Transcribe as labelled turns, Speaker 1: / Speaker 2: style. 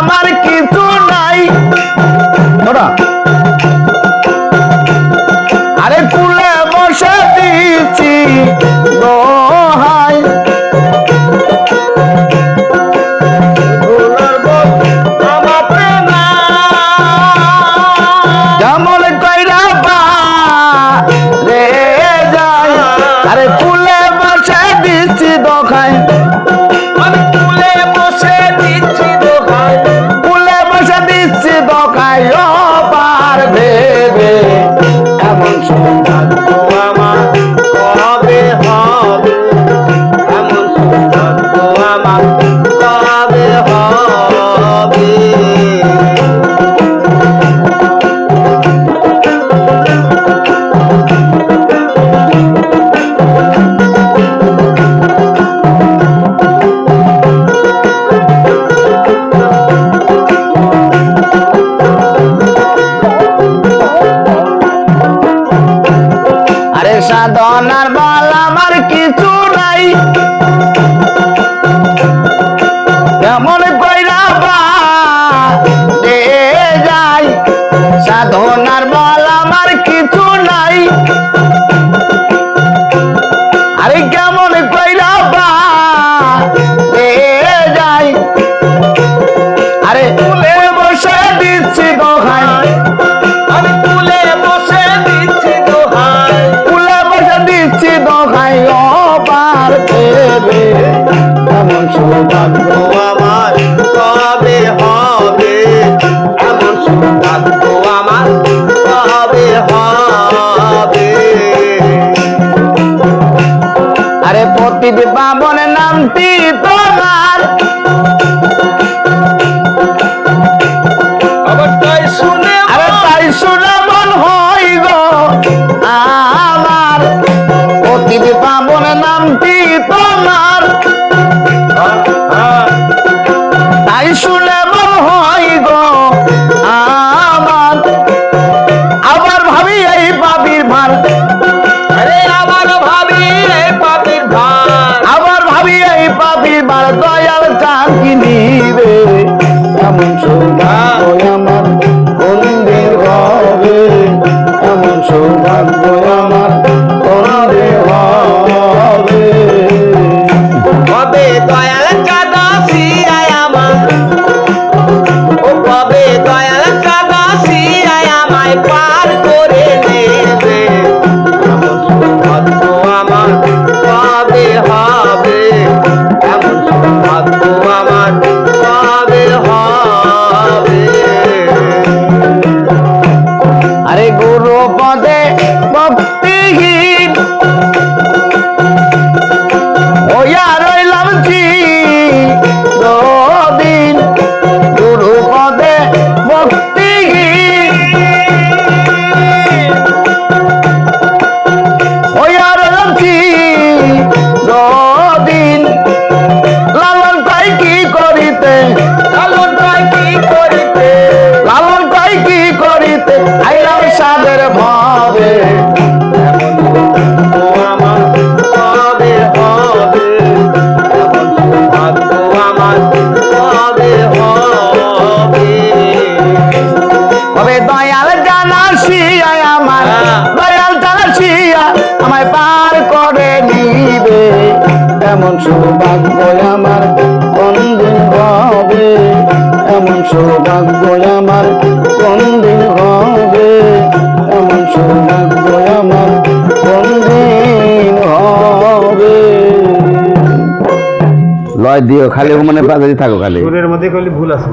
Speaker 1: আমার কিছু নাই আরে কুলে বসে দিচ্ছি দোহাই যেমন কইরা বা রে যায় আরে কুলে বসে দিচ্ছি দোহাই কুলে বসে দিচ্ছি দোহাই কুলে বসে দিচ্ছি দোহাই ও পার ভেবে এমন সৌভাগ্য আমার কবে হবে এমন সৌভাগ্য আমার কবে হবে সাধনার বল আমার কিছু নাই কেমন কইরা বা রে যাই সাধনার বল আমার কিছু নাই আরে কেমন কইরা বা রে যাই আরে তুলে বসে দিচ্ছি দোহাই আমি তুলে বসে দিচ্ছি দোহাই দিচ্ছি দোহাই ও পার দেবে এমন সৌভাগ্য আমার কবে হবে এমন সৌভাগ্য আমার কবে হবে আরে প্রতিটি পাবনের নামটি তোমার তাই শুনে আরে তাই শুনে মন হই গো আমার প্রতিটি পাবনের নামটি তোমার তাই শুনে মন হই গো আমার আবার ভাবি এই পাপির ভার আরে আবার ভাবি এই পাপির ভার আবার ভাবি এই পাপির ভার দয়াল চাকি নিবে এমন সৌভাগ্য আমার কোন দিন হবে এমন সৌভাগ্য আমার কোন দিন হবে কবে দয়াল কাদাসি আমার ও কবে দয়াল কাদাসি আমায় পার করে নেবে এমন সৌভাগ্য আমার কবে হবে এমন সৌভাগ্য আমার কবে হবে আরে গুরু পদে ভক্তিহীন ওয়া রইলাম চিরদিন গুরু পদে ভক্তিহীন ওয়া রইলাম চিরদিন লালন কয় কি করিতে লালন কয় কি করিতে লালন কয় কি করিতে আইলাম সাদের ভাবে আমার কবে হবে এমন সৌভাগ্য আমার কবে হবে কবে দয়াল জানাসিয়া আমার দয়াল জানাসিয়া আমায় পার করে নিবে এমন সৌভাগ্য আমার কোন দিন হবে এমন সৌভাগ্য আমার কোন দিন হবে এমন সৌভাগ্য আমার কোন দিন হবে লয় দিও খালি মানে বাজারে থাকো খালি সুরের মধ্যে খালি ভুল আছে